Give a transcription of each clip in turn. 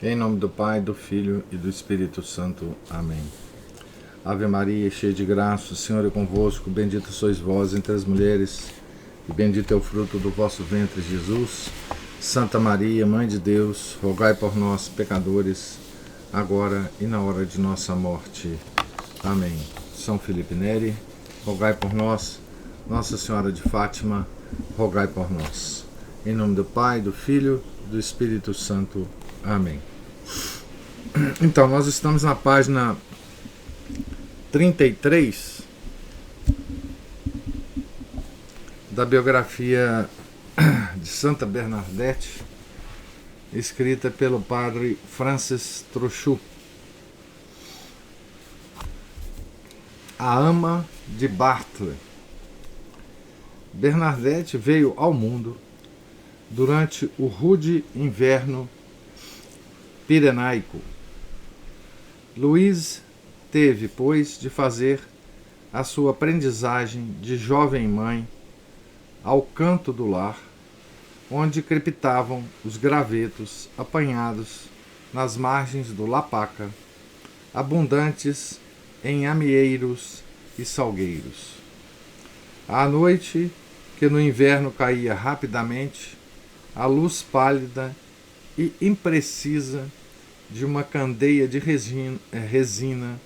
Em nome do Pai, do Filho e do Espírito Santo. Amém. Ave Maria, cheia de graça, o Senhor é convosco. Bendita sois vós entre as mulheres, e bendito é o fruto do vosso ventre, Jesus. Santa Maria, Mãe de Deus, rogai por nós, pecadores, agora e na hora de nossa morte. Amém. São Felipe Neri, rogai por nós. Nossa Senhora de Fátima, rogai por nós. Em nome do Pai, do Filho e do Espírito Santo. Amém. Então, nós estamos na página 33 da biografia de Santa Bernadette, escrita pelo padre Francis Trochu. A ama de Bartle. Bernadette veio ao mundo durante o rude inverno pirenaico. Louise teve, pois, de fazer a sua aprendizagem de jovem mãe ao canto do lar, onde crepitavam os gravetos apanhados nas margens do Lapaca, abundantes em amieiros e salgueiros. À noite, que no inverno caía rapidamente, a luz pálida e imprecisa de uma candeia de resina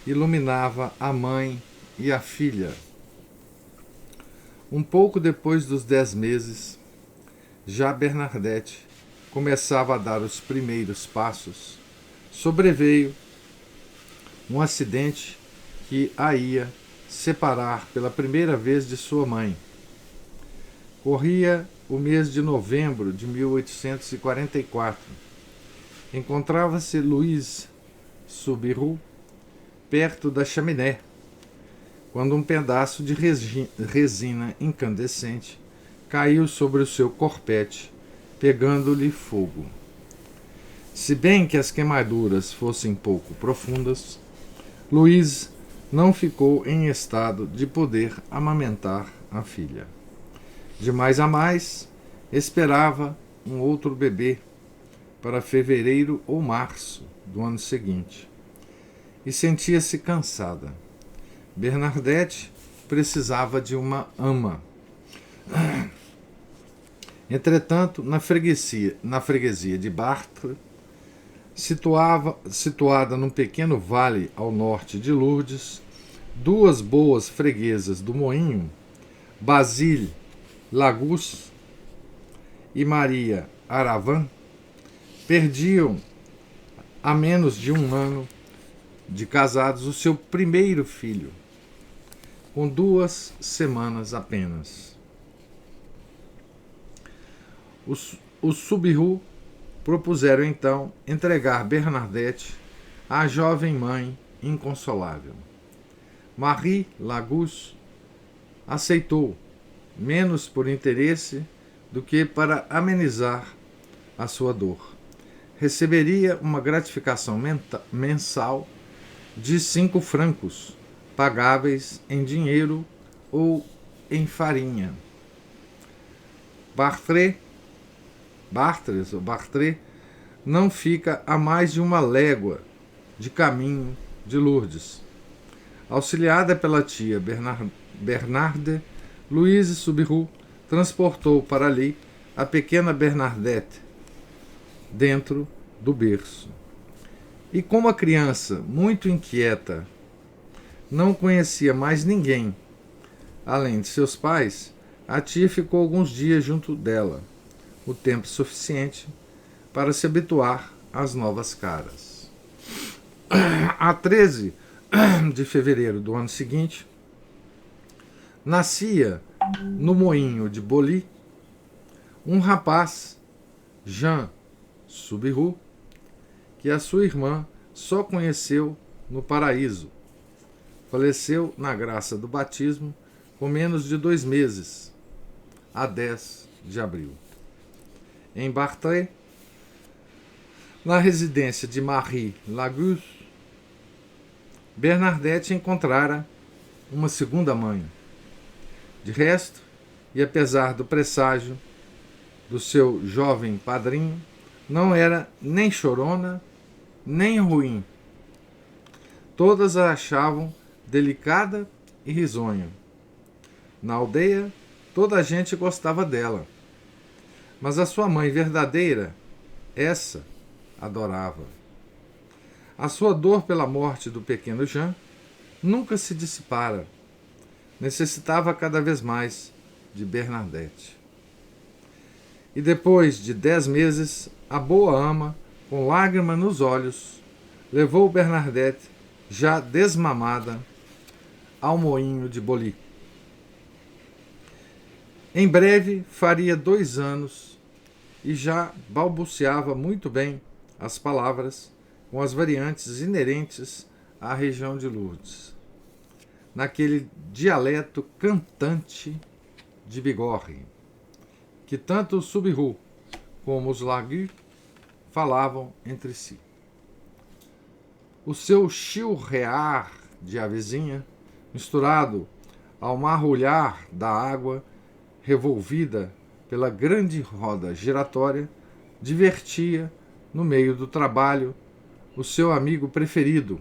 iluminava a mãe e a filha. Um pouco depois dos 10 meses, já Bernadette começava a dar os primeiros passos. Sobreveio um acidente que a ia separar pela primeira vez de sua mãe. Corria o mês de novembro de 1844. Encontrava-se Louise Soubirous perto da chaminé, quando um pedaço de resina incandescente caiu sobre o seu corpete, pegando-lhe fogo. Se bem que as queimaduras fossem pouco profundas, Louise não ficou em estado de poder amamentar a filha. De mais a mais, esperava um outro bebê para fevereiro ou março do ano seguinte e sentia-se cansada. Bernadette precisava de uma ama. Entretanto, na freguesia de Bartre, situada num pequeno vale ao norte de Lourdes, duas boas freguesas do moinho, Basile Lagus e Maria Aravan, perdiam há menos de um ano de casados o seu primeiro filho, com 2 semanas apenas. Os Soubirous propuseram então entregar Bernadette à jovem mãe inconsolável. Marie Lagus aceitou, menos por interesse do que para amenizar a sua dor. Receberia uma gratificação mensal de 5 francos, pagáveis em dinheiro ou em farinha. Bartres não fica a mais de 1 légua de caminho de Lourdes. Auxiliada pela tia Bernarde, Louise Soubirous transportou para ali a pequena Bernadette dentro do berço. E como a criança, muito inquieta, não conhecia mais ninguém além de seus pais, a tia ficou alguns dias junto dela, o tempo suficiente para se habituar às novas caras. A 13 de fevereiro do ano seguinte, nascia no moinho de Boly um rapaz, Jean Soubirous, que a sua irmã só conheceu no paraíso. Faleceu na graça do batismo com menos de 2 meses, a 10 de abril. Em Bartre, na residência de Marie Lagus, Bernadette encontrara uma segunda mãe. De resto, e apesar do presságio do seu jovem padrinho, não era nem chorona, nem ruim. Todas a achavam delicada e risonha. Na aldeia, toda a gente gostava dela. Mas a sua mãe verdadeira, essa, adorava. A sua dor pela morte do pequeno Jean nunca se dissipara. Necessitava cada vez mais de Bernadette. E depois de 10 meses, a boa ama, com lágrima nos olhos, levou Bernadette, já desmamada, ao moinho de Boli. Em breve faria 2 anos e já balbuciava muito bem as palavras com as variantes inerentes à região de Lourdes, naquele dialeto cantante de Bigorre, que tanto os Subiru como os Lagus falavam entre si. O seu chilrear de avezinha, misturado ao marrulhar da água revolvida pela grande roda giratória, divertia, no meio do trabalho, o seu amigo preferido,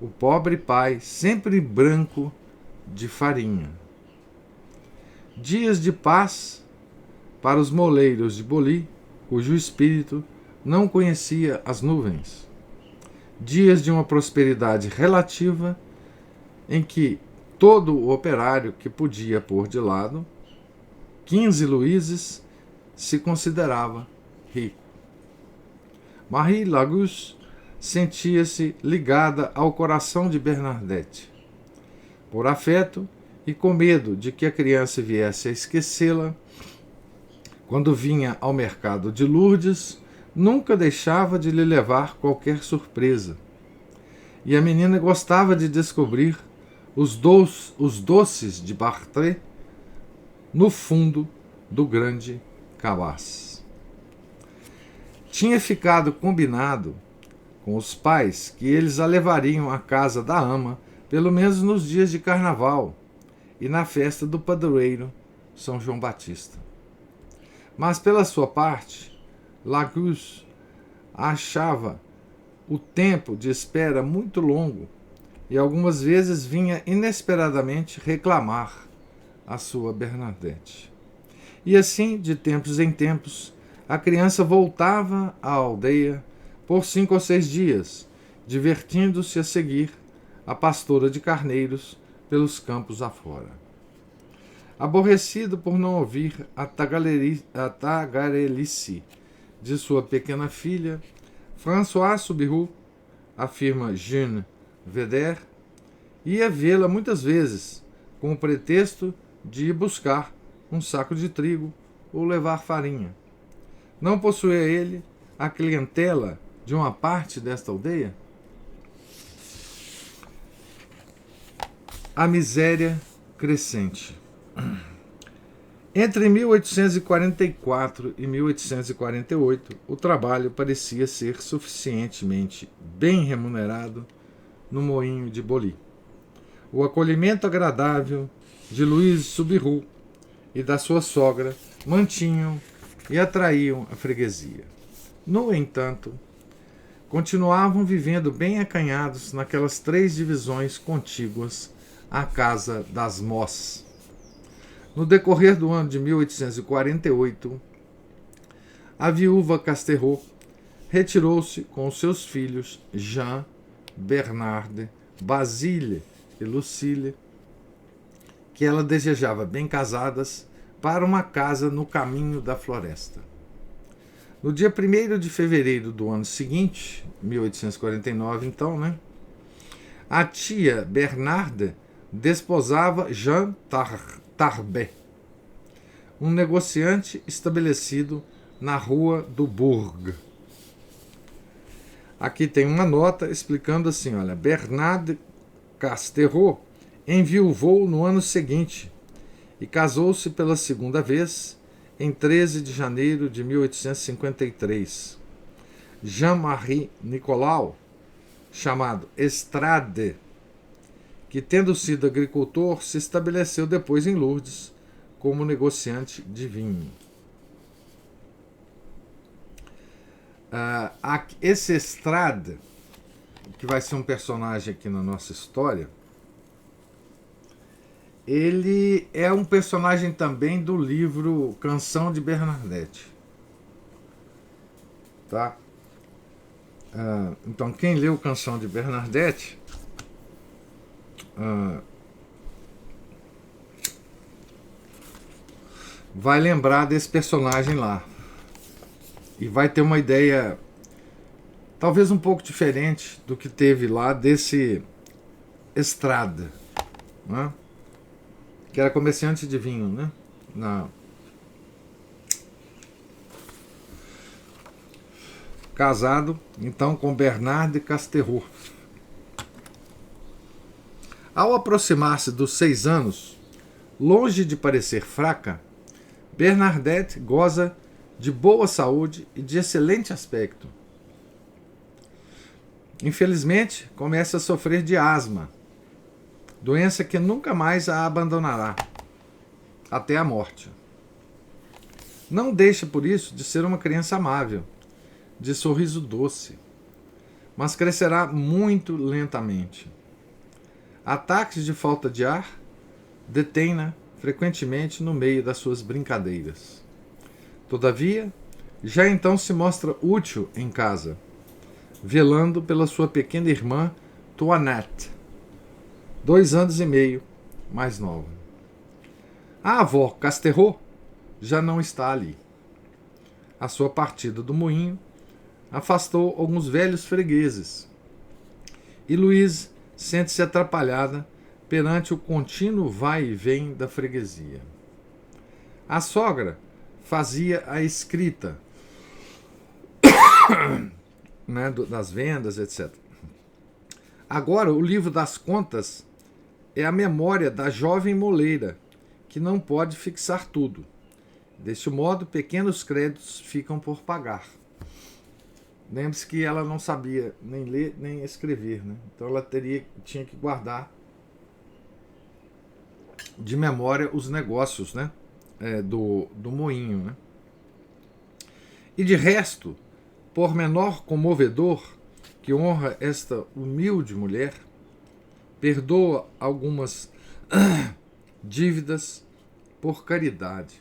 o pobre pai, sempre branco de farinha. Dias de paz para os moleiros de Boli, cujo espírito não conhecia as nuvens. Dias de uma prosperidade relativa em que todo o operário que podia pôr de lado 15 luíses se considerava rico. Marie Lagus sentia-se ligada ao coração de Bernadette. Por afeto e com medo de que a criança viesse a esquecê-la, quando vinha ao mercado de Lourdes, nunca deixava de lhe levar qualquer surpresa. E a menina gostava de descobrir os doces de Bartré no fundo do grande cabaz. Tinha ficado combinado com os pais que eles a levariam à casa da ama, pelo menos nos dias de carnaval e na festa do padroeiro São João Batista. Mas, pela sua parte, Lagus achava o tempo de espera muito longo e algumas vezes vinha inesperadamente reclamar a sua Bernadette. E assim, de tempos em tempos, a criança voltava à aldeia por 5 ou 6 dias, divertindo-se a seguir a pastora de carneiros pelos campos afora. Aborrecido por não ouvir a tagarelice de sua pequena filha, François Subiru, afirma Jean Veder, ia vê-la muitas vezes, com o pretexto de ir buscar um saco de trigo ou levar farinha. Não possuía ele a clientela de uma parte desta aldeia? A miséria crescente. Entre 1844 e 1848, o trabalho parecia ser suficientemente bem remunerado no moinho de Boli. O acolhimento agradável de Luiz Subiru e da sua sogra mantinham e atraíam a freguesia. No entanto, continuavam vivendo bem acanhados naquelas 3 divisões contíguas à casa das Moss. No decorrer do ano de 1848, a viúva Casterot retirou-se com os seus filhos Jean, Bernarde, Basile e Lucille, que ela desejava bem casadas, para uma casa no caminho da floresta. No dia 1º de fevereiro do ano seguinte, 1849 então, a tia Bernarde desposava Jean Tarbet, um negociante estabelecido na rua do Bourg. Aqui tem uma nota explicando assim, olha, Bernarde Casterot enviuvou no ano seguinte e casou-se pela segunda vez em 13 de janeiro de 1853. Jean-Marie Nicolau, chamado Estrade, que, tendo sido agricultor, se estabeleceu depois em Lourdes como negociante de vinho. Esse Estrada, que vai ser um personagem aqui na nossa história, ele é um personagem também do livro Canção de Bernadette. Tá? Então, quem leu Canção de Bernadette vai lembrar desse personagem lá. E vai ter uma ideia talvez um pouco diferente do que teve lá desse Estrada, né? Que era comerciante de vinho, né? Casado, então, com Bernarde Casterro. Ao aproximar-se dos 6 anos, longe de parecer fraca, Bernadette goza de boa saúde e de excelente aspecto. Infelizmente, começa a sofrer de asma, doença que nunca mais a abandonará, até a morte. Não deixa, por isso, de ser uma criança amável, de sorriso doce, mas crescerá muito lentamente. Ataques de falta de ar detêm-na frequentemente no meio das suas brincadeiras. Todavia, já então se mostra útil em casa, velando pela sua pequena irmã Toinette, 2 anos e meio mais nova. A avó Casterro já não está ali. A sua partida do moinho afastou alguns velhos fregueses, e Louise sente-se atrapalhada perante o contínuo vai e vem da freguesia. A sogra fazia a escrita né, das vendas, etc. Agora, o livro das contas é a memória da jovem moleira, que não pode fixar tudo. Deste modo, pequenos créditos ficam por pagar. Lembre-se que ela não sabia nem ler nem escrever, né? Então ela tinha que guardar de memória os negócios, né? Do moinho, né? E de resto, pormenor comovedor que honra esta humilde mulher, perdoa algumas dívidas por caridade.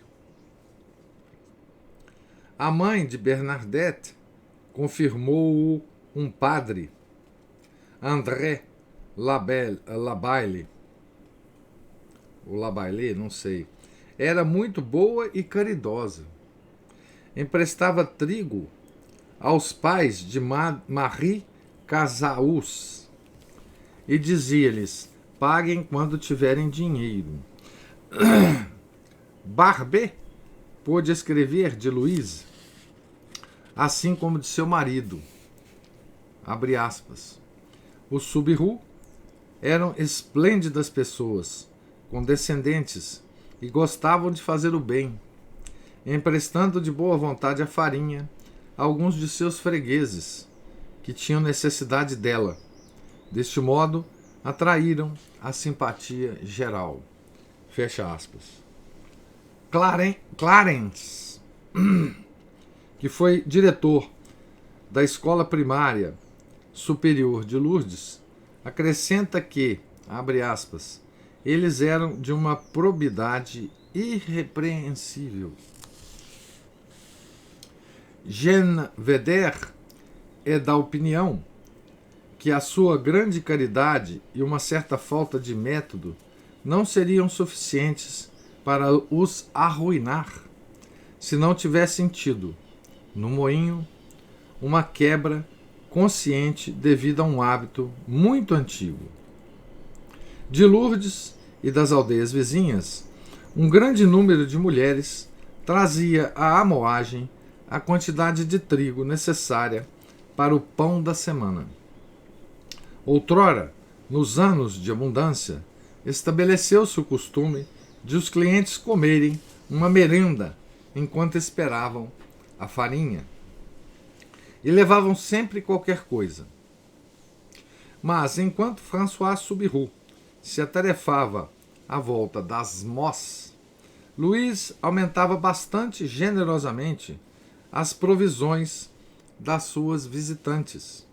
A mãe de Bernadette confirmou-o um padre, André Labaille, ou Labaille, não sei. Era muito boa e caridosa. Emprestava trigo aos pais de Marie Casaus e dizia-lhes: paguem quando tiverem dinheiro. Barbet pôde escrever de Louise, assim como de seu marido. Abre aspas. Os Subiru eram esplêndidas pessoas, condescendentes e gostavam de fazer o bem, emprestando de boa vontade a farinha a alguns de seus fregueses, que tinham necessidade dela. Deste modo, atraíram a simpatia geral. Fecha aspas. Clarence, que foi diretor da Escola Primária Superior de Lourdes, acrescenta que, abre aspas, eles eram de uma probidade irrepreensível. Jean Vedder é da opinião que a sua grande caridade e uma certa falta de método não seriam suficientes para os arruinar, se não tivessem tido, no moinho, uma quebra consciente devido a um hábito muito antigo. De Lourdes e das aldeias vizinhas, um grande número de mulheres trazia à amoagem a quantidade de trigo necessária para o pão da semana. Outrora, nos anos de abundância, estabeleceu-se o costume de os clientes comerem uma merenda enquanto esperavam a farinha. E levavam sempre qualquer coisa. Mas, enquanto François Subiru se atarefava à volta das Moss, Louise aumentava bastante generosamente as provisões das suas visitantes.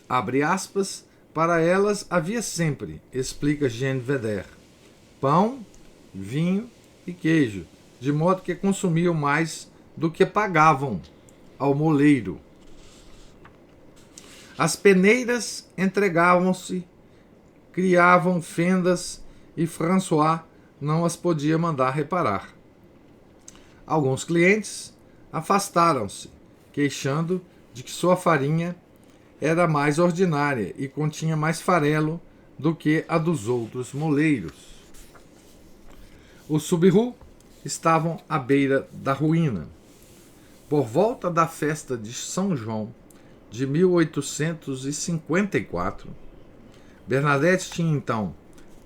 Abre aspas, para elas havia sempre, explica Jean Vedder, pão, vinho e queijo, de modo que consumiam mais do que pagavam ao moleiro. As peneiras entregavam-se, criavam fendas e François não as podia mandar reparar. Alguns clientes afastaram-se, queixando de que sua farinha era mais ordinária e continha mais farelo do que a dos outros moleiros. Os Subiru estavam à beira da ruína. Por volta da festa de São João de 1854, Bernadette tinha então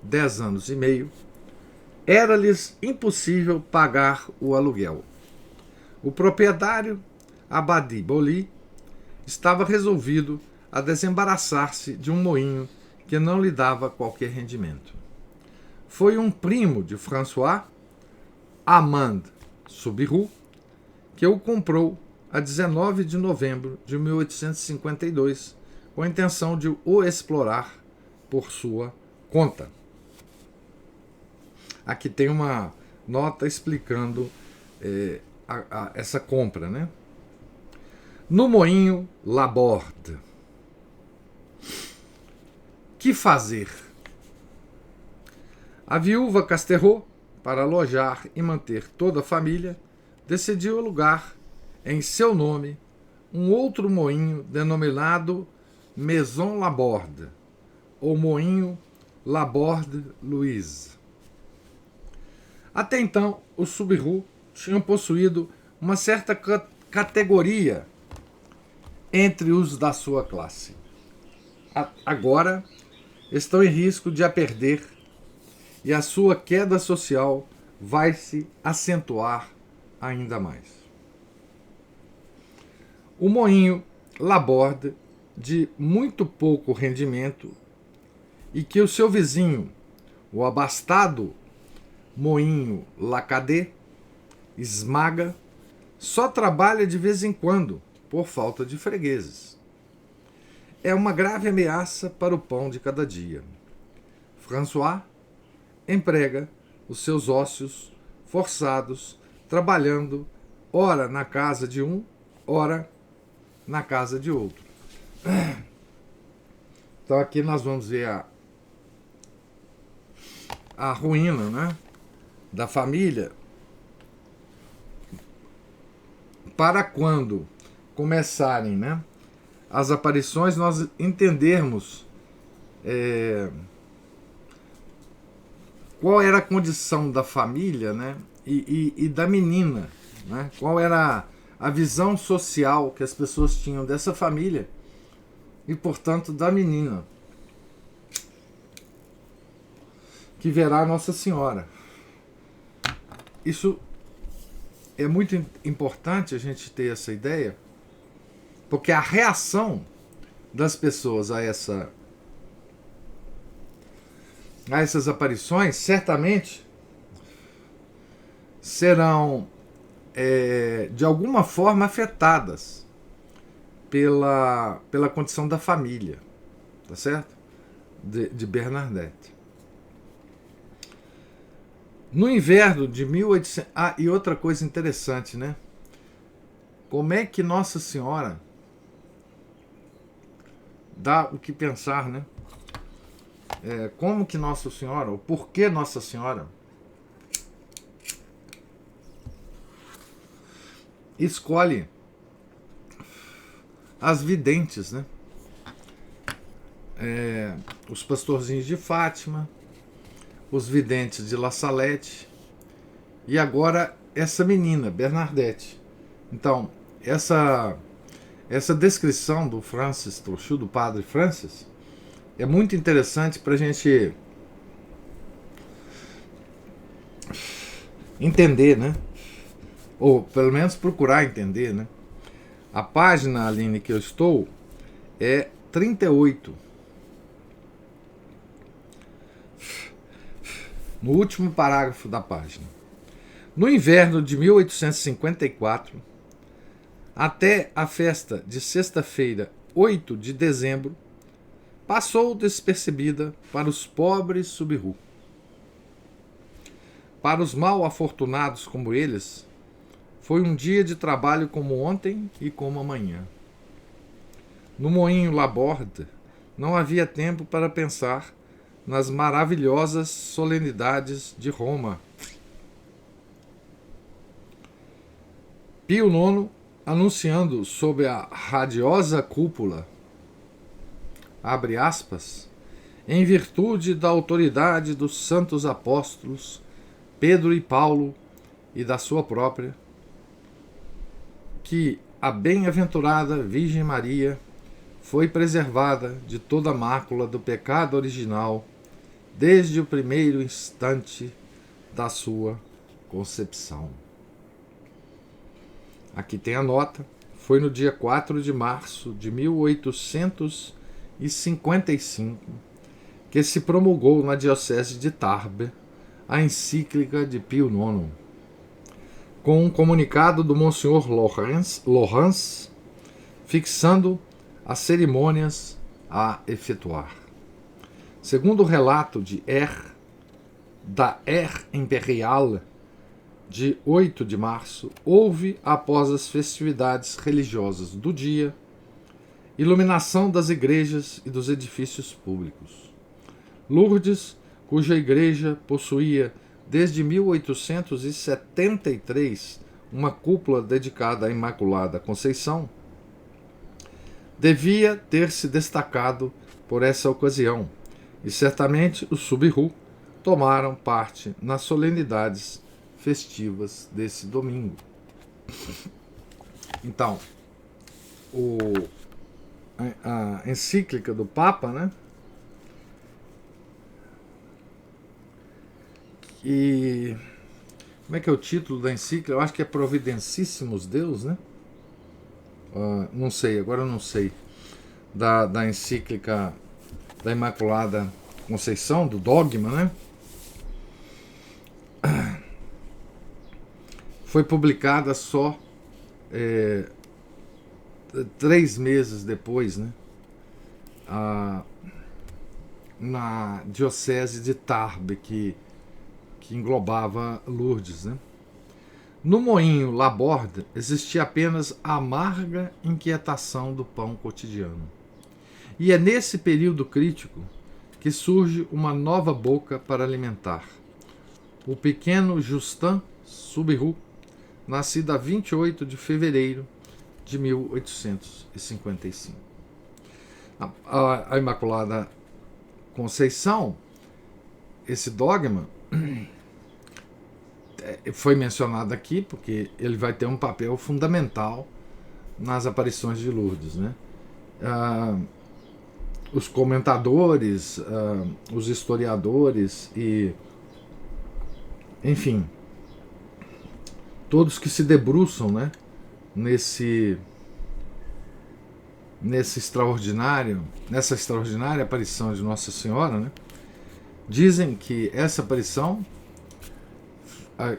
10 anos e meio, era-lhes impossível pagar o aluguel. O proprietário, Abadi Boli, estava resolvido a desembaraçar-se de um moinho que não lhe dava qualquer rendimento. Foi um primo de François, Armand Subiru, que o comprou a 19 de novembro de 1852, com a intenção de o explorar por sua conta. Aqui tem uma nota explicando essa compra, né? No moinho Laborde. Que fazer? A viúva Casterro, para alojar e manter toda a família, decidiu alugar em seu nome um outro moinho denominado Maison Laborde, ou moinho Laborde Louise. Até então, os Subiru tinham possuído uma certa categoria entre os da sua classe. Agora estão em risco de a perder e a sua queda social vai se acentuar ainda mais. O moinho Laborde, de muito pouco rendimento, e que o seu vizinho, o abastado moinho Lacadé, esmaga, só trabalha de vez em quando, por falta de fregueses. É uma grave ameaça para o pão de cada dia. François emprega os seus ócios forçados, trabalhando ora na casa de um, ora na casa de outro. Então aqui nós vamos ver a ruína, né, da família, para quando começarem, né, as aparições, nós entendermos qual era a condição da família, né, e da menina, né, qual era a visão social que as pessoas tinham dessa família e, portanto, da menina, que verá Nossa Senhora. Isso é muito importante a gente ter essa ideia, porque a reação das pessoas a essas aparições certamente serão de alguma forma afetadas pela condição da família, tá certo? De Bernadette. No inverno de 1800... e outra coisa interessante, né? Como é que Nossa Senhora dá o que pensar, né? Como que Nossa Senhora, ou por que Nossa Senhora escolhe as videntes, né? Os pastorzinhos de Fátima, os videntes de La Salette e agora essa menina, Bernadette. Então, essa descrição do Francis Trochu, do padre Francis, é muito interessante para a gente entender, né? Ou pelo menos procurar entender, né? A página, Aline, que eu estou é 38. No último parágrafo da página. No inverno de 1854, até a festa de sexta-feira, 8 de dezembro, passou despercebida para os pobres Subiru. Para os mal afortunados como eles, foi um dia de trabalho como ontem e como amanhã. No moinho Laborde não havia tempo para pensar nas maravilhosas solenidades de Roma. Pio IX, anunciando sob a radiosa cúpula, abre aspas, em virtude da autoridade dos santos apóstolos Pedro e Paulo e da sua própria, que a bem-aventurada Virgem Maria foi preservada de toda mácula do pecado original desde o primeiro instante da sua concepção. Aqui tem a nota. Foi no dia 4 de março de 1855 que se promulgou na diocese de Tarbes a encíclica de Pio IX, com um comunicado do Monsenhor Laurence fixando as cerimônias a efetuar. Segundo o relato da Air Imperiale de 8 de março, houve, após as festividades religiosas do dia, iluminação das igrejas e dos edifícios públicos. Lourdes, cuja igreja possuía desde 1873 uma cúpula dedicada à Imaculada Conceição, devia ter se destacado por essa ocasião, e certamente os Subiru tomaram parte nas solenidades festivas desse domingo. Então, a encíclica do Papa, né? E como é que é o título da encíclica? Eu acho que é Providencissimus Deus, né? Não sei, agora eu não sei. Da encíclica da Imaculada Conceição, do dogma, né? Foi publicada só 3 meses depois, né? Na diocese de Tarbes, que englobava Lourdes, né? No moinho Laborde existia apenas a amarga inquietação do pão cotidiano. E é nesse período crítico que surge uma nova boca para alimentar. O pequeno Justin Subiru, nascido a 28 de fevereiro de 1855. A Imaculada Conceição, esse dogma, foi mencionado aqui porque ele vai ter um papel fundamental nas aparições de Lourdes, né? Os comentadores, os historiadores e, enfim, todos que se debruçam, né, nessa extraordinária aparição de Nossa Senhora, né, dizem que essa aparição,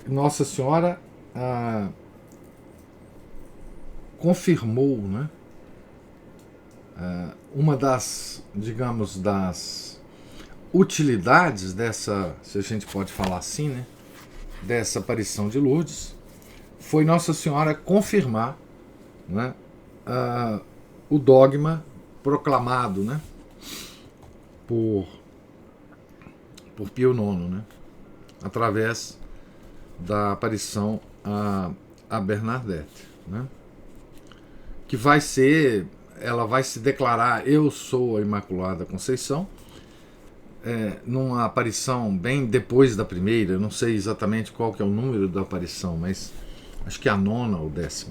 Nossa Senhora confirmou, né, uma das, digamos, das utilidades dessa, se a gente pode falar assim, né, dessa aparição de Lourdes, foi Nossa Senhora confirmar, né, o dogma proclamado, né, por Pio IX, né, através da aparição a Bernadette, né, que ela vai se declarar: eu sou a Imaculada Conceição, numa aparição bem depois da primeira. Eu não sei exatamente qual que é o número da aparição, mas acho que é a 9ª ou 10ª.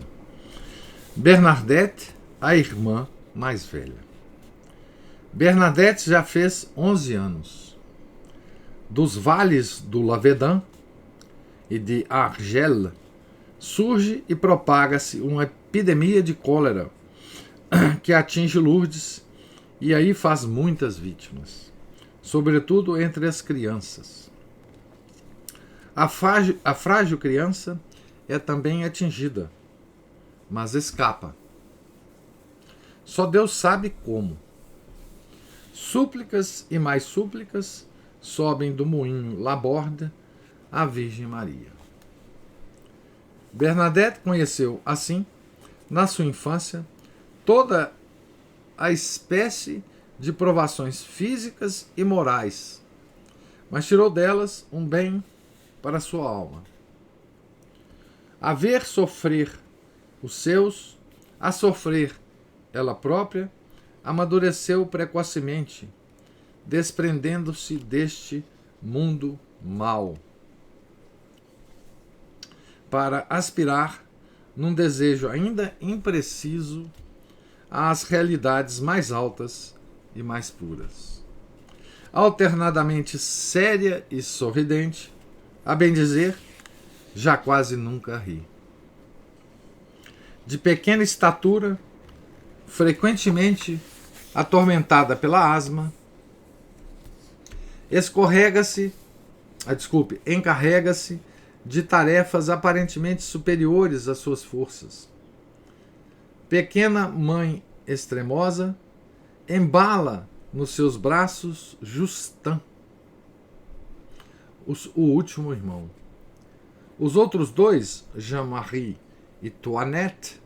Bernadette, a irmã mais velha. Bernadette já fez 11 anos. Dos vales do Lavedan e de Argel surge e propaga-se uma epidemia de cólera que atinge Lourdes e aí faz muitas vítimas, sobretudo entre as crianças. A frágil criança é também atingida, mas escapa. Só Deus sabe como. Súplicas e mais súplicas sobem do moinho Laborda à Virgem Maria. Bernadette conheceu, assim, na sua infância, toda a espécie de provações físicas e morais, mas tirou delas um bem para sua alma. A ver sofrer os seus, a sofrer ela própria, amadureceu precocemente, desprendendo-se deste mundo mau, para aspirar, num desejo ainda impreciso, às realidades mais altas e mais puras. Alternadamente séria e sorridente, a bem dizer, já quase nunca ri. De pequena estatura, frequentemente atormentada pela asma, encarrega-se de tarefas aparentemente superiores às suas forças. Pequena mãe extremosa, embala nos seus braços Justin, o último irmão. Os outros dois, Jean-Marie e Toinette,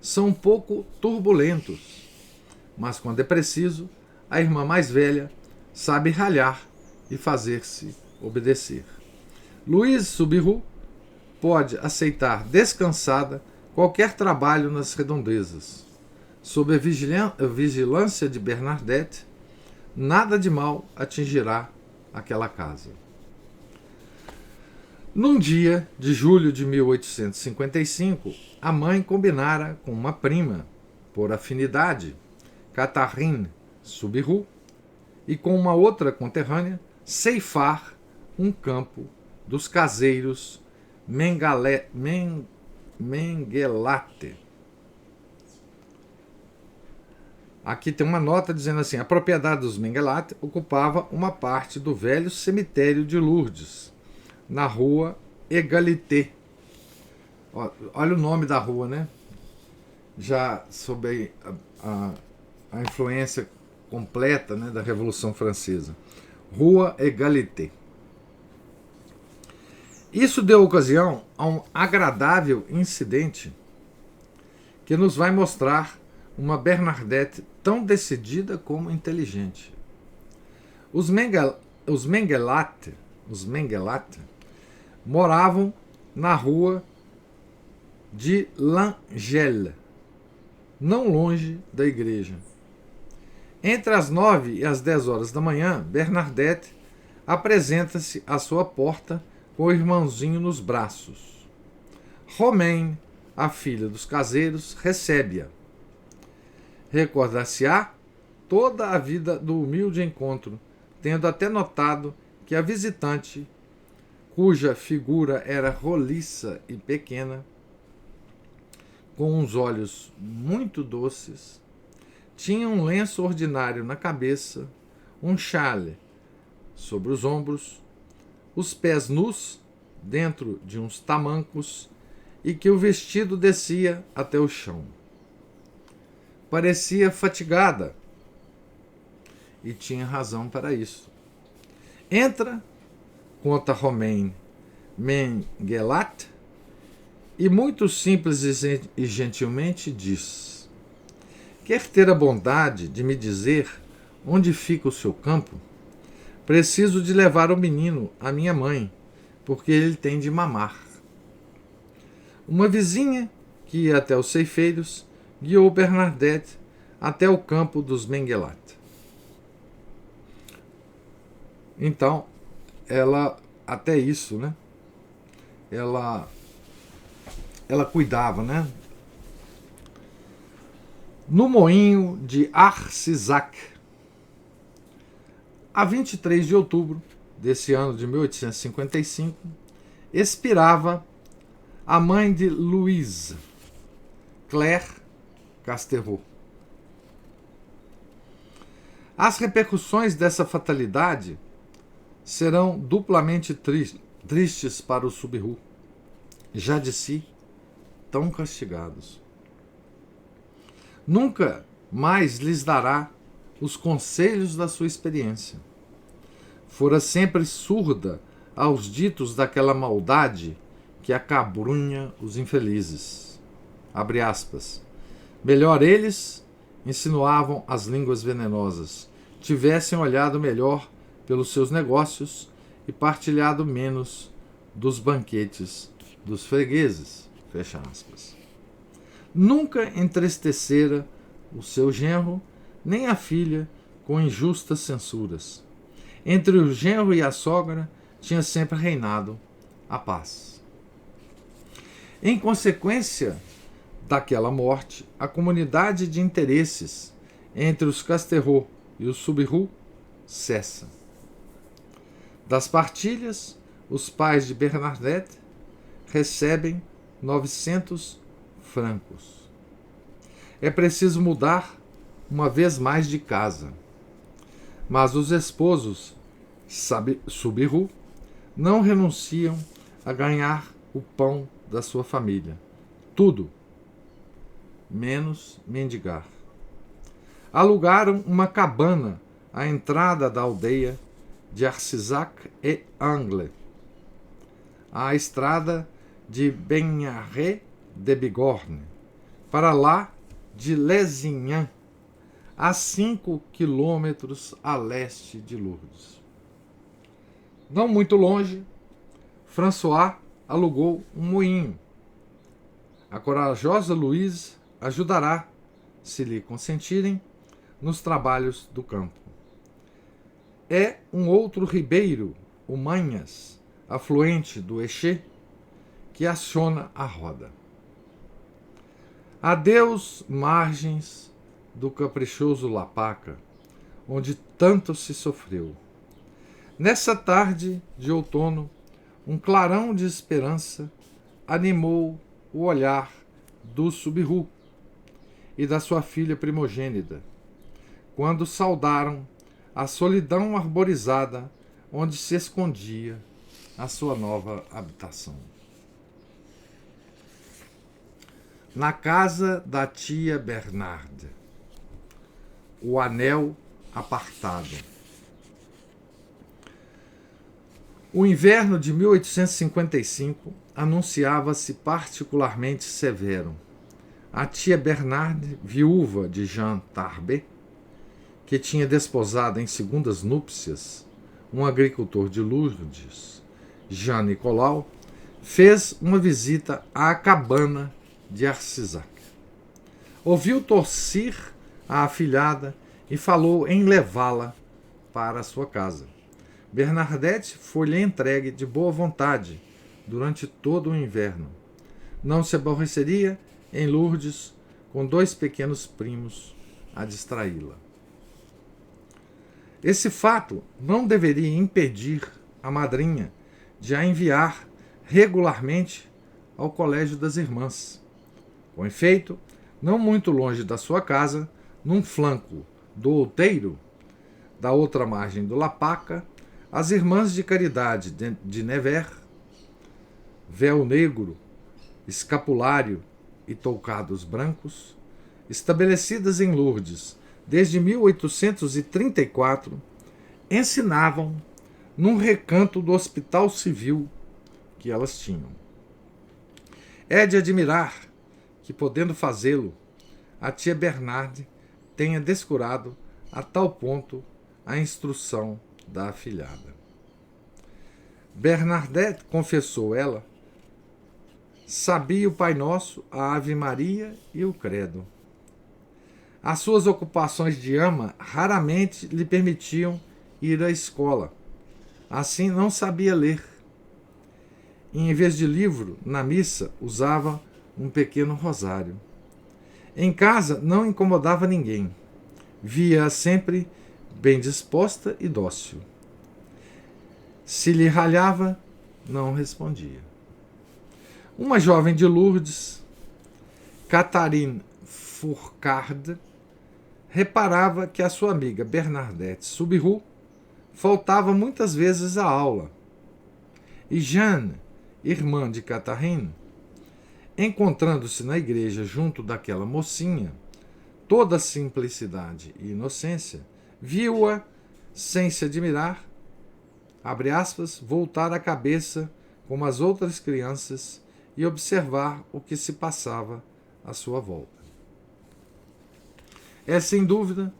são um pouco turbulentos, mas quando é preciso, a irmã mais velha sabe ralhar e fazer-se obedecer. Louise Soubirous pode aceitar descansada qualquer trabalho nas redondezas. Sob a vigilância de Bernadette, nada de mal atingirá aquela casa. Num dia de julho de 1855, a mãe combinara com uma prima, por afinidade, Catherine Soubirous, e com uma outra conterrânea, ceifar um campo dos caseiros Mengelate. Aqui tem uma nota dizendo assim: a propriedade dos Mengelate ocupava uma parte do velho cemitério de Lourdes, na rua Égalité. Olha o nome da rua, né? Já sob a influência completa, né, da Revolução Francesa. Rua Égalité. Isso deu ocasião a um agradável incidente que nos vai mostrar uma Bernadette tão decidida como inteligente. Os Mengelate moravam na rua de L'Angèle, não longe da igreja. Entre as 9 e as 10 horas da manhã, Bernadette apresenta-se à sua porta com o irmãozinho nos braços. Romaine, a filha dos caseiros, recebe-a. Recordar-se-á toda a vida do humilde encontro, tendo até notado que a visitante, cuja figura era roliça e pequena, com uns olhos muito doces, tinha um lenço ordinário na cabeça, um chale sobre os ombros, os pés nus dentro de uns tamancos e que o vestido descia até o chão. Parecia fatigada e tinha razão para isso. Entra, conta Romaine Mengelate, e muito simples e gentilmente diz: quer ter a bondade de me dizer onde fica o seu campo? Preciso de levar o menino à minha mãe, porque ele tem de mamar. Uma vizinha que ia até os ceifeiros guiou Bernadette até o campo dos Mengelate. Então, ela, até isso, né? Ela cuidava, né? No moinho de Arcisac, a 23 de outubro desse ano de 1855, expirava a mãe de Louise, Claire Casterot. As repercussões dessa fatalidade serão duplamente tristes para o Soubirous. Já de si, tão castigados. Nunca mais lhes dará os conselhos da sua experiência. Fora sempre surda aos ditos daquela maldade que acabrunha os infelizes. Abre aspas. Melhor eles, insinuavam as línguas venenosas, tivessem olhado melhor pelos seus negócios e partilhado menos dos banquetes dos fregueses. Fecha aspas. Nunca entristecera o seu genro, nem a filha, com injustas censuras. Entre o genro e a sogra tinha sempre reinado a paz. Em consequência daquela morte, a comunidade de interesses entre os Casterro e os Subiru cessa. Das partilhas, os pais de Bernadette recebem 900 francos. É preciso mudar uma vez mais de casa. Mas os esposos Subiru não renunciam a ganhar o pão da sua família. Tudo, menos mendigar. Alugaram uma cabana à entrada da aldeia de Arcisac et Angle, à estrada de Benaré de Bigorne, para lá de Lesignan, a 5 quilômetros a leste de Lourdes. Não muito longe, François alugou um moinho. A corajosa Louise ajudará, se lhe consentirem, nos trabalhos do campo. É um outro ribeiro, o Manhas, afluente do Eché, que aciona a roda. Adeus, margens do caprichoso Lapaca, onde tanto se sofreu. Nessa tarde de outono, um clarão de esperança animou o olhar do Subiru e da sua filha primogênita, quando saudaram a solidão arborizada onde se escondia a sua nova habitação. Na casa da tia Bernarde, o anel apartado. O inverno de 1855 anunciava-se particularmente severo. A tia Bernarde, viúva de Jean Tarbet, que tinha desposado em segundas núpcias um agricultor de Lourdes, Jean Nicolau, fez uma visita à cabana de Arcisac. Ouviu tossir a afilhada e falou em levá-la para a sua casa. Bernadette foi-lhe entregue de boa vontade durante todo o inverno. Não se aborreceria em Lourdes com 2 pequenos primos a distraí-la. Esse fato não deveria impedir a madrinha de a enviar regularmente ao Colégio das Irmãs. Com efeito, não muito longe da sua casa, num flanco do outeiro, da outra margem do Lapaca, as Irmãs de Caridade de Nevers, véu negro, escapulário e toucados brancos, estabelecidas em Lourdes desde 1834, ensinavam num recanto do Hospital Civil que elas tinham. É de admirar que, podendo fazê-lo, a tia Bernarde tenha descurado a tal ponto a instrução da afilhada. Bernadette, confessou ela, sabia o Pai Nosso, a Ave Maria e o Credo. As suas ocupações de ama raramente lhe permitiam ir à escola. Assim, não sabia ler. E, em vez de livro, na missa, usava um pequeno rosário. Em casa, não incomodava ninguém. Via-a sempre bem disposta e dócil. Se lhe ralhava, não respondia. Uma jovem de Lourdes, Catherine Fourcade, reparava que a sua amiga Bernadette Subiru faltava muitas vezes à aula. E Jeanne, irmã de Catherine, Encontrando-se na igreja junto daquela mocinha, toda simplicidade e inocência, viu-a sem se admirar, abre aspas, voltar a cabeça como as outras crianças e observar o que se passava à sua volta. É sem dúvida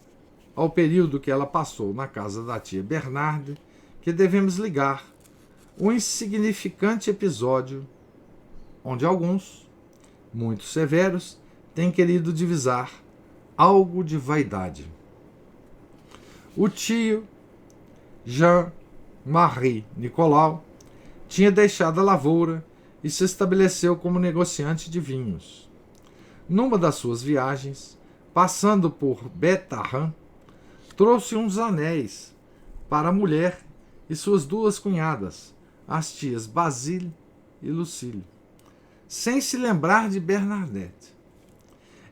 ao período que ela passou na casa da tia Bernarde que devemos ligar um insignificante episódio onde alguns, muito severos, têm querido divisar algo de vaidade. O tio Jean-Marie Nicolau tinha deixado a lavoura e se estabeleceu como negociante de vinhos. Numa das suas viagens, passando por Betarran, trouxe uns anéis para a mulher e suas duas cunhadas, as tias Basile e Lucille, sem se lembrar de Bernadette.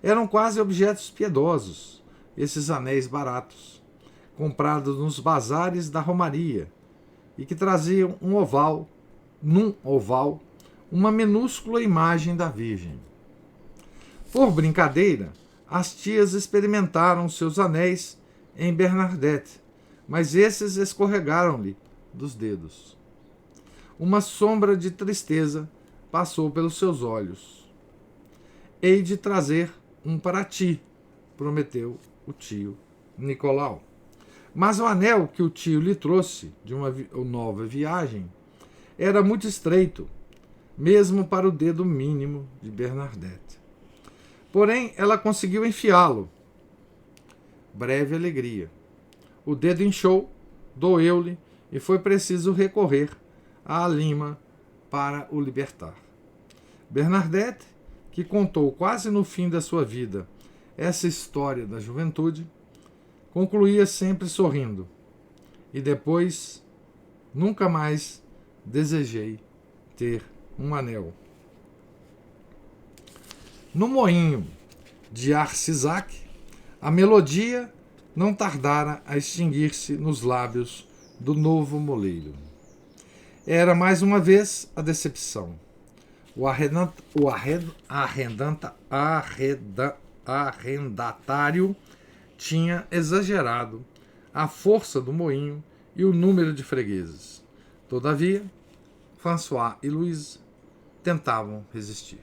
Eram quase objetos piedosos, esses anéis baratos, comprados nos bazares da Romaria, e que traziam num oval, uma minúscula imagem da Virgem. Por brincadeira, as tias experimentaram seus anéis em Bernadette, mas esses escorregaram-lhe dos dedos. Uma sombra de tristeza passou pelos seus olhos. Hei de trazer um para ti, prometeu o tio Nicolau. Mas o anel que o tio lhe trouxe de uma nova viagem era muito estreito, mesmo para o dedo mínimo de Bernadette. Porém, ela conseguiu enfiá-lo. Breve alegria. O dedo inchou, doeu-lhe e foi preciso recorrer à lima para o libertar. Bernadette, que contou quase no fim da sua vida essa história da juventude, concluía sempre sorrindo. E depois, nunca mais desejei ter um anel. No moinho de Arcisac, a melodia não tardara a extinguir-se nos lábios do novo moleiro. Era mais uma vez a decepção. O arrendatário tinha exagerado a força do moinho e o número de fregueses. Todavia, François e Louise tentavam resistir.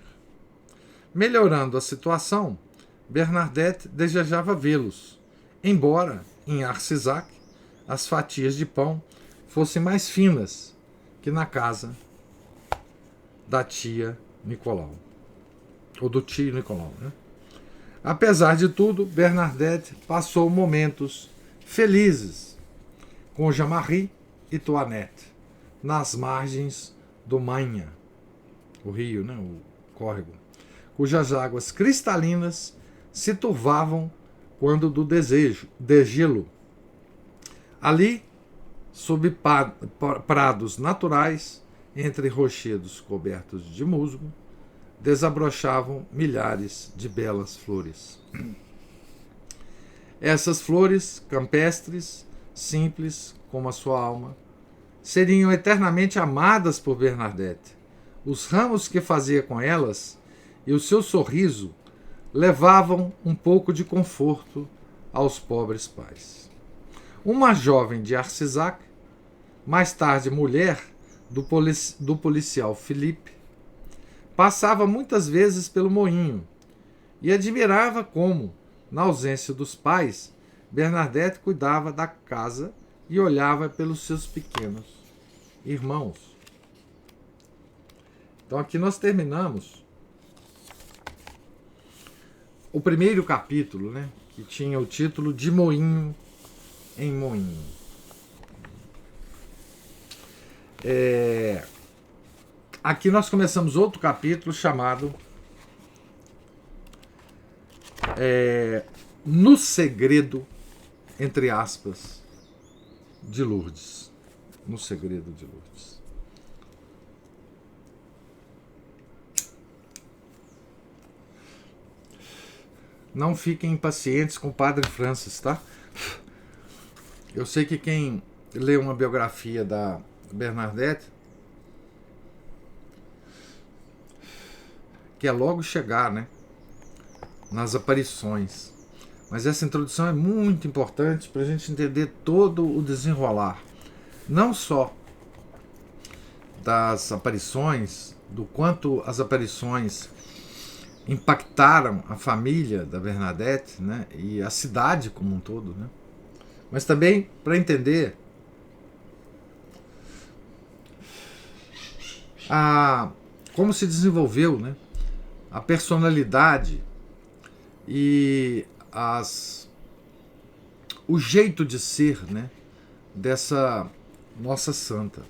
Melhorando a situação, Bernadette desejava vê-los, embora, em Arcisac, as fatias de pão fossem mais finas que na casa da tia Nicolau, ou do tio Nicolau, né? Apesar de tudo, Bernadette passou momentos felizes com Jean-Marie e Toinette nas margens do Maine, o rio, né, o córrego, cujas águas cristalinas se turvavam quando do degelo. Ali, sob prados naturais, entre rochedos cobertos de musgo, desabrochavam milhares de belas flores. Essas flores, campestres, simples como a sua alma, seriam eternamente amadas por Bernadette. Os ramos que fazia com elas e o seu sorriso levavam um pouco de conforto aos pobres pais. Uma jovem de Arcisac, mais tarde mulher do policial Philippe, passava muitas vezes pelo moinho e admirava como, na ausência dos pais, Bernadette cuidava da casa e olhava pelos seus pequenos irmãos. Então aqui nós terminamos o primeiro capítulo, né, que tinha o título De Moinho em Moinho. Aqui nós começamos outro capítulo chamado No Segredo, entre aspas, de Lourdes. No Segredo de Lourdes. Não fiquem impacientes com o Padre Francis, tá? Eu sei que quem lê uma biografia da Bernadette, que é logo chegar, né, nas aparições. Mas essa introdução é muito importante para a gente entender todo o desenrolar, não só das aparições, do quanto as aparições impactaram a família da Bernadette, né, e a cidade como um todo, né, mas também para entender como se desenvolveu, né, a personalidade e o jeito de ser, né, dessa nossa santa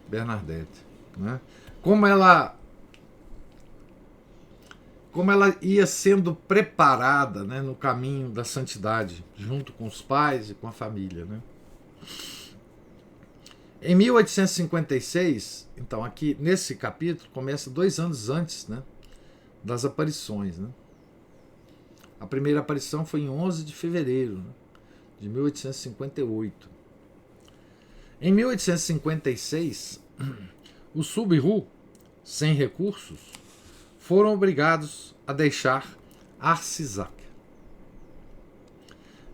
Bernadette, né? Como ela ia sendo preparada, né, no caminho da santidade, junto com os pais e com a família, né? Em 1856, então aqui nesse capítulo, começa 2 anos antes, né, das aparições, né? A primeira aparição foi em 11 de fevereiro, né, de 1858. Em 1856, os Subiru, sem recursos, foram obrigados a deixar Arcisac.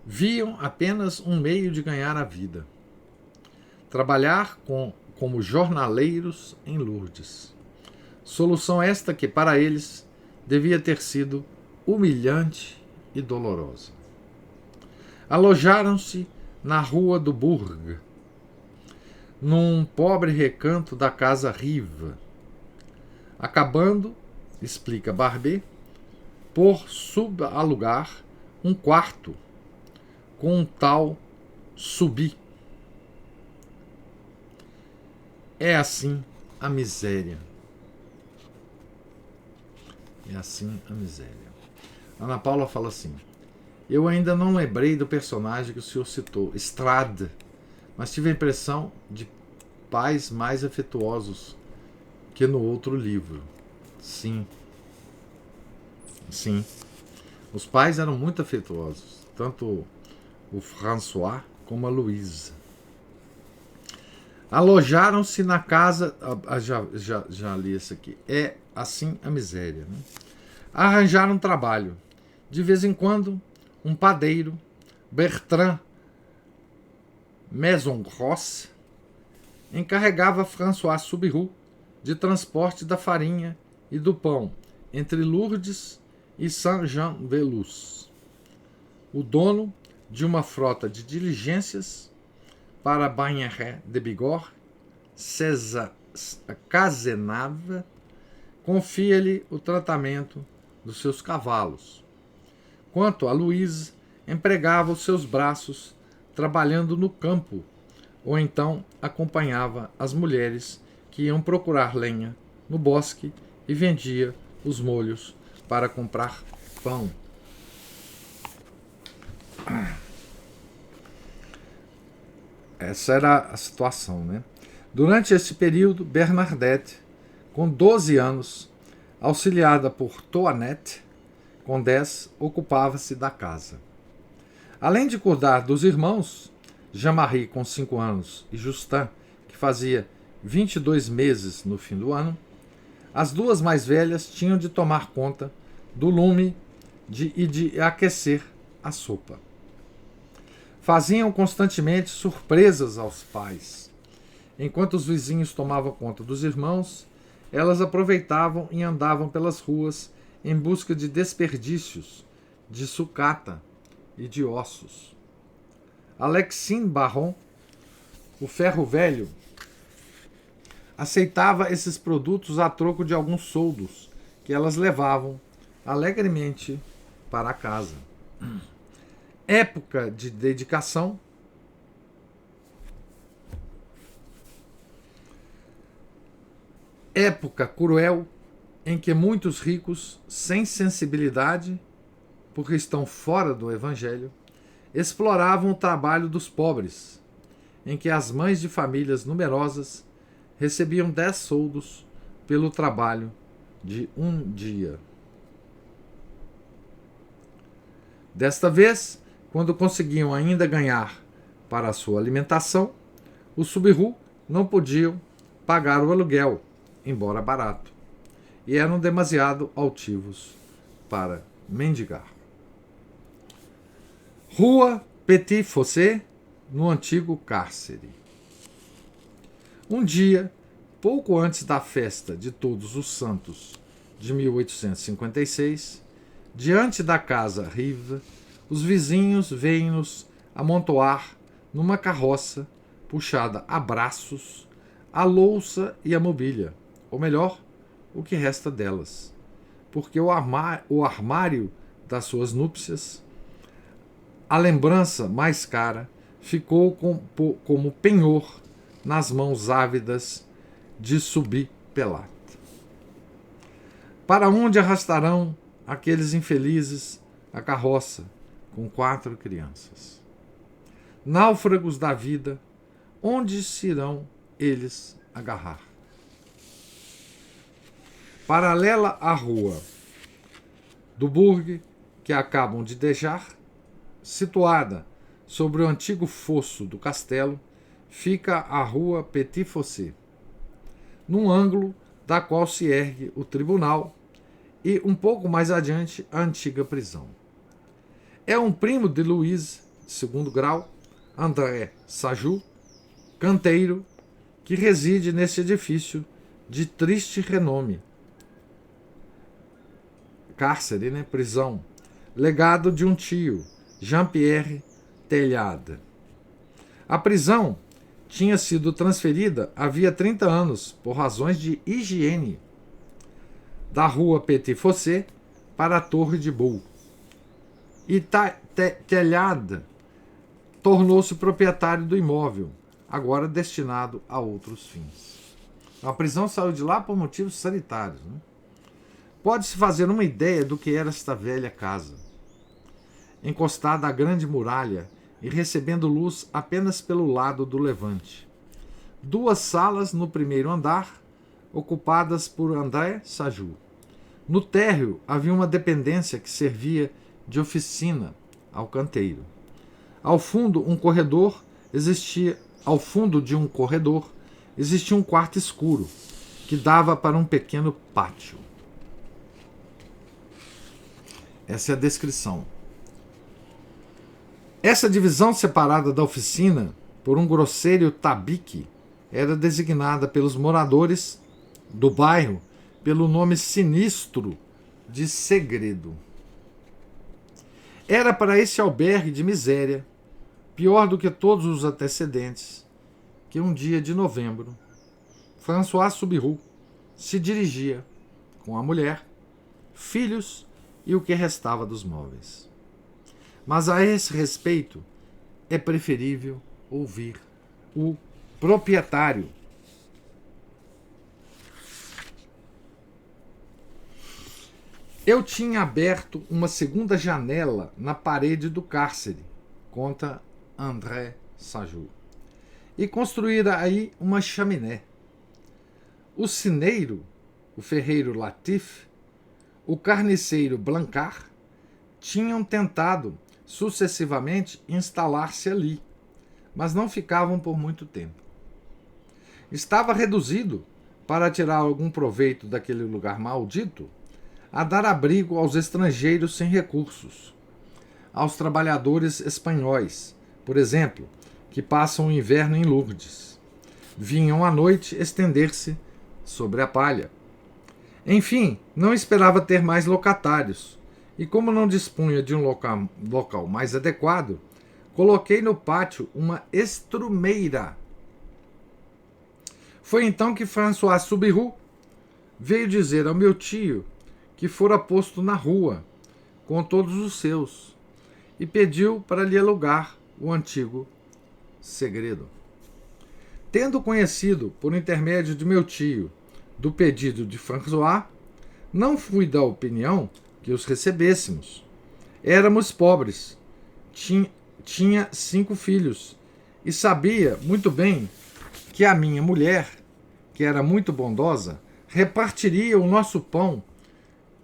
Viam apenas um meio de ganhar a vida: trabalhar como jornaleiros em Lourdes. Solução esta que, para eles, devia ter sido humilhante e dolorosa. Alojaram-se na rua do Bourg, num pobre recanto da casa Riva, acabando, explica Barbet, por subalugar um quarto com um tal Subi. É assim a miséria. É assim a miséria. Ana Paula fala assim: eu ainda não lembrei do personagem que o senhor citou, Estrada, mas tive a impressão de pais mais afetuosos que no outro livro. Sim. Sim. Os pais eram muito afetuosos, tanto o François como a Louise. Alojaram-se na casa. Já li isso aqui. É assim a miséria, né? Arranjaram trabalho. De vez em quando, um padeiro, Bertrand Maison-Rosse, encarregava François Subiru de transporte da farinha e do pão entre Lourdes e Saint-Jean-de-Luz. O dono de uma frota de diligências para Bagnères de Bigorre, Cazenave, confia-lhe o tratamento dos seus cavalos. Quanto a Louise, empregava os seus braços trabalhando no campo, ou então acompanhava as mulheres que iam procurar lenha no bosque e vendia os molhos para comprar pão. Essa era a situação, né? Durante esse período, Bernadette, com 12 anos, auxiliada por Toinette, com 10, ocupava-se da casa. Além de cuidar dos irmãos, Jean-Marie, com 5 anos, e Justin, que fazia 22 meses no fim do ano, as duas mais velhas tinham de tomar conta do lume e de aquecer a sopa. Faziam constantemente surpresas aos pais. Enquanto os vizinhos tomavam conta dos irmãos, elas aproveitavam e andavam pelas ruas em busca de desperdícios, de sucata e de ossos. Alexine Baron, o ferro velho, aceitava esses produtos a troco de alguns soldos que elas levavam alegremente para casa. Época de dedicação. Época cruel em que muitos ricos, sem sensibilidade, porque estão fora do Evangelho, exploravam o trabalho dos pobres, em que as mães de famílias numerosas recebiam 10 soldos pelo trabalho de um dia. Desta vez, quando conseguiam ainda ganhar para a sua alimentação, os Subiru não podiam pagar o aluguel, embora barato, e eram demasiado altivos para mendigar. Rua Petit Fossé, no antigo cárcere. Um dia, pouco antes da festa de Todos os Santos de 1856, diante da casa Rive, os vizinhos veem-nos amontoar numa carroça puxada a braços a louça e a mobília, ou melhor, o que resta delas, porque o armário das suas núpcias, a lembrança mais cara, ficou como penhor nas mãos ávidas de Subir Pelata. Para onde arrastarão aqueles infelizes a carroça com 4 crianças? Náufragos da vida, onde se irão eles agarrar? Paralela à rua do Burg, que acabam de deixar, situada sobre o antigo fosso do castelo, fica a rua Petit Fossé, num ângulo da qual se ergue o tribunal e, um pouco mais adiante, a antiga prisão. É um primo de Louise, de segundo grau, André Sajou, canteiro, que reside neste edifício de triste renome. Cárcere, prisão. Legado de um tio, Jean-Pierre Telhade. A prisão tinha sido transferida havia 30 anos, por razões de higiene, da rua Petit Fossé para a Torre de Bull. E Telhade tornou-se proprietário do imóvel, agora destinado a outros fins. A prisão saiu de lá por motivos sanitários. Pode-se fazer uma ideia do que era esta velha casa. Encostada à grande muralha e recebendo luz apenas pelo lado do levante. 2 salas no primeiro andar, ocupadas por André Sajou. No térreo havia uma dependência que servia de oficina ao canteiro. Ao fundo de um corredor existia um quarto escuro que dava para um pequeno pátio. Essa é a descrição. Essa divisão separada da oficina por um grosseiro tabique era designada pelos moradores do bairro pelo nome sinistro de segredo. Era para esse albergue de miséria, pior do que todos os antecedentes, que um dia de novembro, François Subiru se dirigia com a mulher, filhos e o que restava dos móveis. Mas a esse respeito é preferível ouvir o proprietário. Eu tinha aberto uma segunda janela na parede do cárcere, conta André Sajou, e construíra aí uma chaminé. O cineiro, o ferreiro Latif, o carniceiro Blancard tinham tentado sucessivamente instalar-se ali, mas não ficavam por muito tempo. Estava reduzido, para tirar algum proveito daquele lugar maldito, a dar abrigo aos estrangeiros sem recursos, aos trabalhadores espanhóis, por exemplo, que passam o inverno em Lourdes. Vinham à noite estender-se sobre a palha. Enfim, não esperava ter mais locatários, e como não dispunha de um local mais adequado, coloquei no pátio uma estrumeira. Foi então que François Subiru veio dizer ao meu tio que fora posto na rua, com todos os seus, e pediu para lhe alugar o antigo segredo. Tendo conhecido, por intermédio de meu tio, do pedido de François, não fui da opinião que os recebêssemos. Éramos pobres, tinha 5 filhos, e sabia muito bem que a minha mulher, que era muito bondosa, repartiria o nosso pão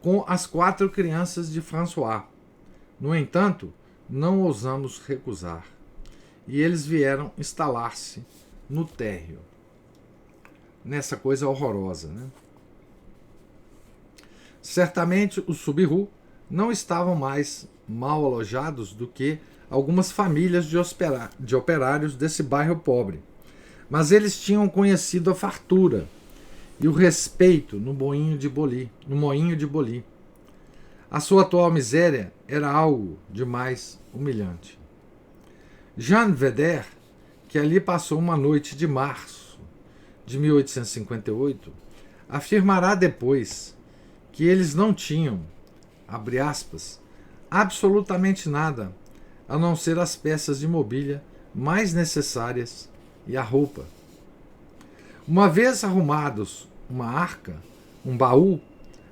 com as 4 crianças de François. No entanto, não ousamos recusar, e eles vieram instalar-se no térreo. Nessa coisa horrorosa, Certamente os Subiru não estavam mais mal alojados do que algumas famílias de operários desse bairro pobre, mas eles tinham conhecido a fartura e o respeito no moinho de Boli. A sua atual miséria era algo demais humilhante. Jean Vedder, que ali passou uma noite de março de 1858, afirmará depois que eles não tinham, abre aspas, absolutamente nada a não ser as peças de mobília mais necessárias e a roupa. Uma vez arrumados uma arca, um baú,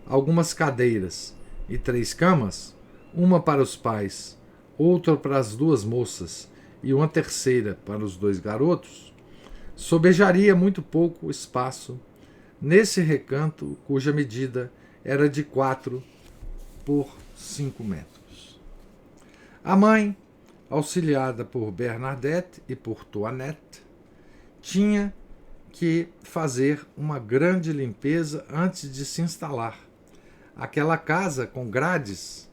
algumas cadeiras e 3 camas, uma para os pais, outra para as 2 moças e uma terceira para os 2 garotos, sobejaria muito pouco espaço nesse recanto cuja medida era de 4 por 5 metros. A mãe, auxiliada por Bernadette e por Toinette, tinha que fazer uma grande limpeza antes de se instalar. Aquela casa com grades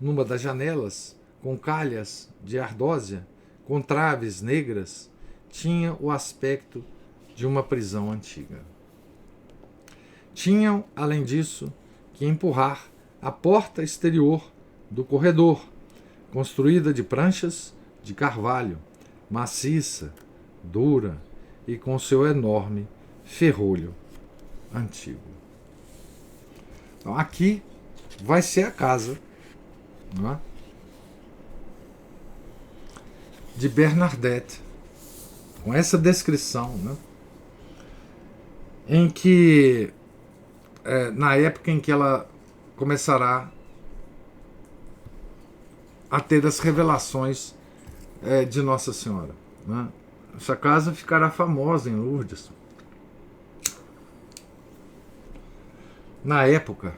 numa das janelas, com calhas de ardósia, com traves negras, tinha o aspecto de uma prisão antiga. Tinham, além disso, que empurrar a porta exterior do corredor, construída de pranchas de carvalho, maciça, dura e com seu enorme ferrolho antigo. Então, aqui vai ser a casa, não é, de Bernadette, com essa descrição, né, em que, na época em que ela começará a ter as revelações de Nossa Senhora, né? Essa casa ficará famosa em Lourdes. Na época,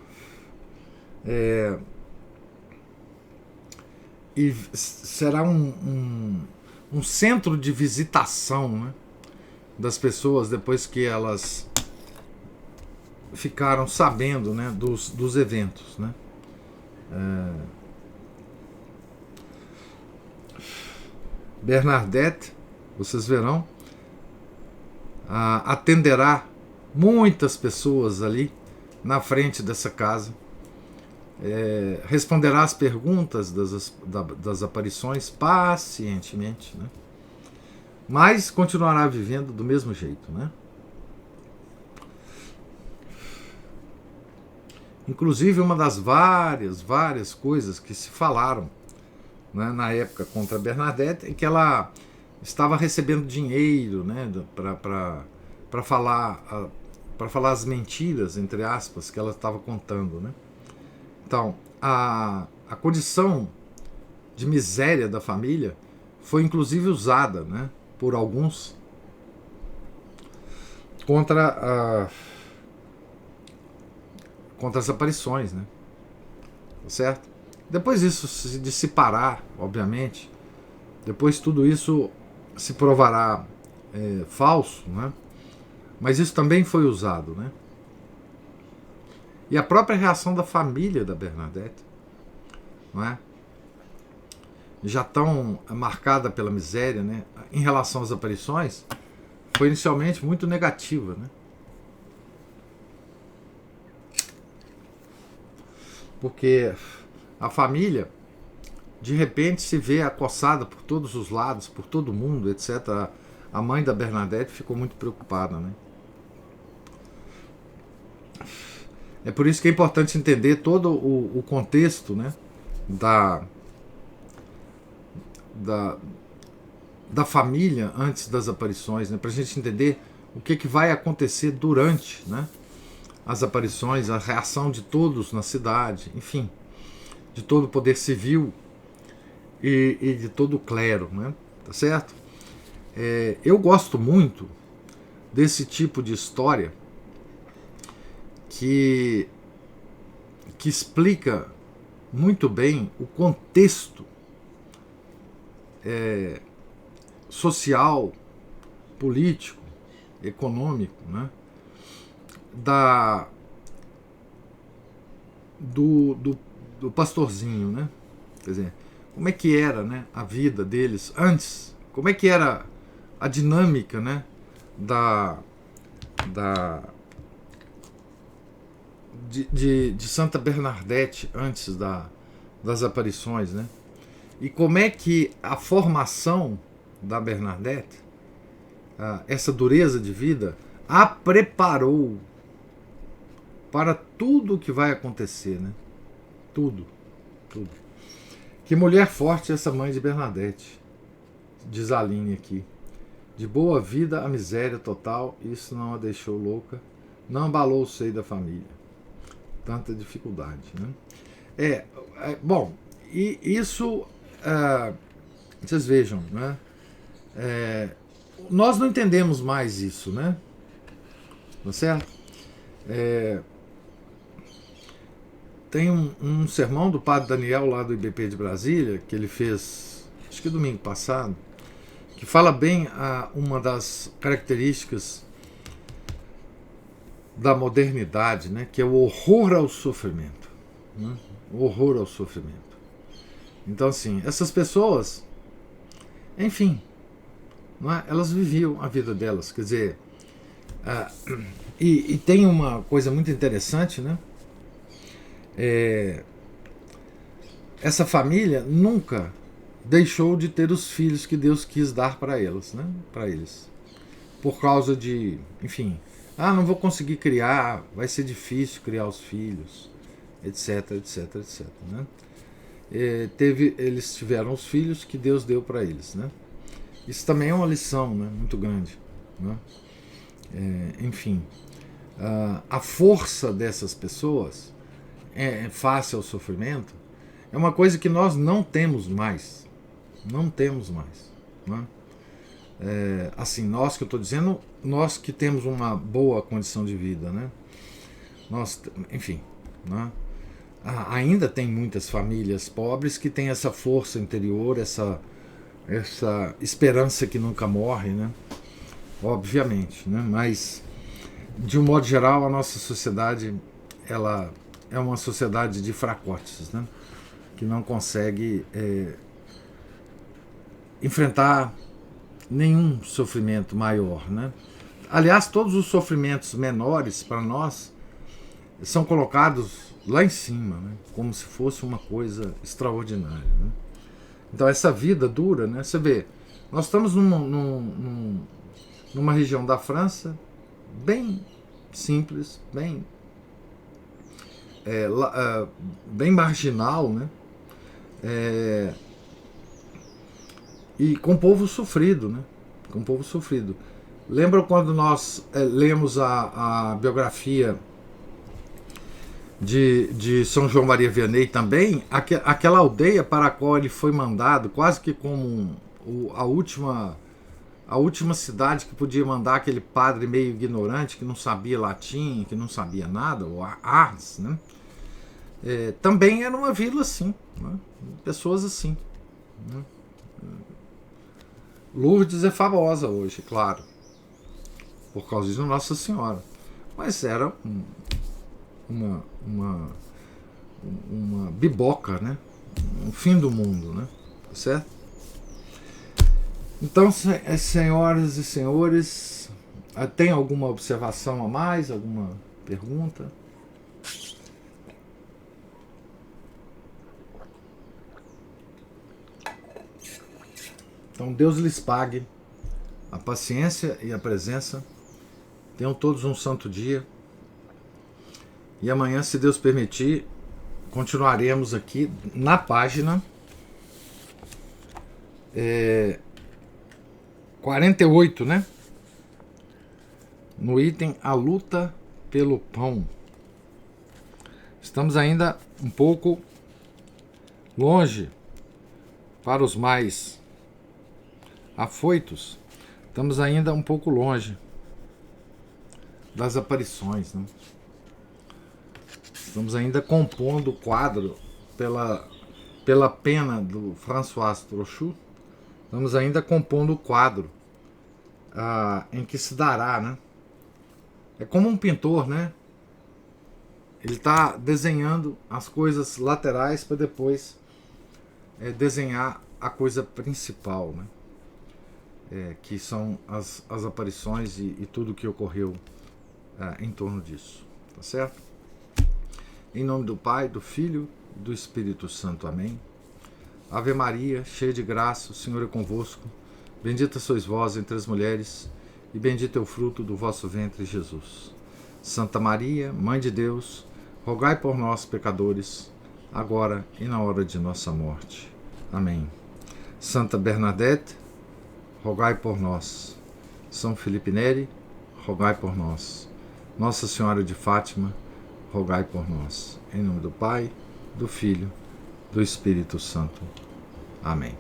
e será um centro de visitação, né, das pessoas depois que elas ficaram sabendo, né, dos eventos, né. Bernadette, vocês verão, atenderá muitas pessoas ali na frente dessa casa, responderá às perguntas das aparições pacientemente, né? Mas continuará vivendo do mesmo jeito, né? Inclusive, uma das várias coisas que se falaram, né, na época contra Bernadette é que ela estava recebendo dinheiro, né, para falar as mentiras, entre aspas, que ela estava contando, né? Então, a condição de miséria da família foi inclusive usada, né, por alguns contra as aparições, né? Certo? Depois isso se dissipará, obviamente. Depois tudo isso se provará falso, né? Mas isso também foi usado, né? E a própria reação da família da Bernadette, não é, já tão marcada pela miséria, né, em relação às aparições, foi inicialmente muito negativa, né? Porque a família de repente se vê acossada por todos os lados, por todo mundo, etc. A mãe da Bernadette ficou muito preocupada, né? É por isso que é importante entender todo o contexto, né, da família antes das aparições, né, para a gente entender o que vai acontecer durante, né, as aparições, a reação de todos na cidade, enfim, de todo o poder civil e de todo o clero, né, tá certo? Eu gosto muito desse tipo de história que explica muito bem o contexto social, político, econômico, né, do pastorzinho, né? Quer dizer, como é que era, né, a vida deles antes, como é que era a dinâmica, né, da, da de Santa Bernadette antes das aparições, né? E como é que a formação da Bernadette, essa dureza de vida, a preparou para tudo o que vai acontecer, né? Tudo, tudo. Que mulher forte essa mãe de Bernadette, diz a Aline aqui. De boa vida a miséria total, isso não a deixou louca, não abalou o seio da família. Tanta dificuldade, né? Bom, e isso, vocês vejam, né? Nós não entendemos mais isso, né? Tá certo? Tem um sermão do padre Daniel lá do IBP de Brasília, que ele fez, acho que domingo passado, que fala bem uma das características da modernidade, né, que é o horror ao sofrimento. Né? O horror ao sofrimento. Então, assim, essas pessoas, enfim, não é? Elas viviam a vida delas. Quer dizer, e tem uma coisa muito interessante, né? Essa família nunca deixou de ter os filhos que Deus quis dar para elas, né? Para eles. Por causa de, enfim, não vou conseguir criar, vai ser difícil criar os filhos, etc, etc, etc. Né? Eles tiveram os filhos que Deus deu para eles. Né? Isso também é uma lição, né, muito grande. Né? Enfim, a força dessas pessoas face ao sofrimento é uma coisa que nós não temos mais. Não temos mais. Né? Assim, nós que eu estou dizendo, nós que temos uma boa condição de vida, né? Nós, enfim, né? Ainda tem muitas famílias pobres que têm essa força interior, essa esperança que nunca morre, né? Obviamente, né? Mas de um modo geral a nossa sociedade, ela é uma sociedade de fracotes, né? Que não consegue enfrentar nenhum sofrimento maior, né? Aliás, todos os sofrimentos menores para nós são colocados lá em cima, né? Como se fosse uma coisa extraordinária. Né? Então essa vida dura, né? Você vê, nós estamos numa região da França bem simples, bem marginal, né? E com povo sofrido, né? Com povo sofrido. Lembram quando nós lemos a biografia de São João Maria Vianney também, aquela aldeia para a qual ele foi mandado, quase que como a última cidade que podia mandar aquele padre meio ignorante, que não sabia latim, que não sabia nada, o Ars, né? Também era uma vila assim, né? Pessoas assim. Né? Lourdes é famosa hoje, claro, por causa de Nossa Senhora, mas era uma biboca, né? Um fim do mundo, né? Certo? Então, senhoras e senhores, tem alguma observação a mais? Alguma pergunta? Então, Deus lhes pague a paciência e a presença. Tenham todos um santo dia. E amanhã, se Deus permitir, continuaremos aqui na página 48, né? No item A Luta pelo Pão. Estamos ainda um pouco longe para os mais afoitos. Estamos ainda um pouco longe das aparições, né? Estamos ainda compondo o quadro pela pena do François Trochu. Estamos ainda compondo o quadro em que se dará, né? É como um pintor, né? Ele está desenhando as coisas laterais para depois desenhar a coisa principal, né? Que são as aparições e tudo que ocorreu em torno disso. Tá certo? Em nome do Pai, do Filho e do Espírito Santo. Amém. Ave Maria, cheia de graça, o Senhor é convosco. Bendita sois vós entre as mulheres, e bendito é o fruto do vosso ventre, Jesus. Santa Maria, Mãe de Deus, rogai por nós, pecadores, agora e na hora de nossa morte. Amém. Santa Bernadette, rogai por nós. São Felipe Neri, rogai por nós. Nossa Senhora de Fátima, rogai por nós. Em nome do Pai, do Filho, do Espírito Santo. Amém.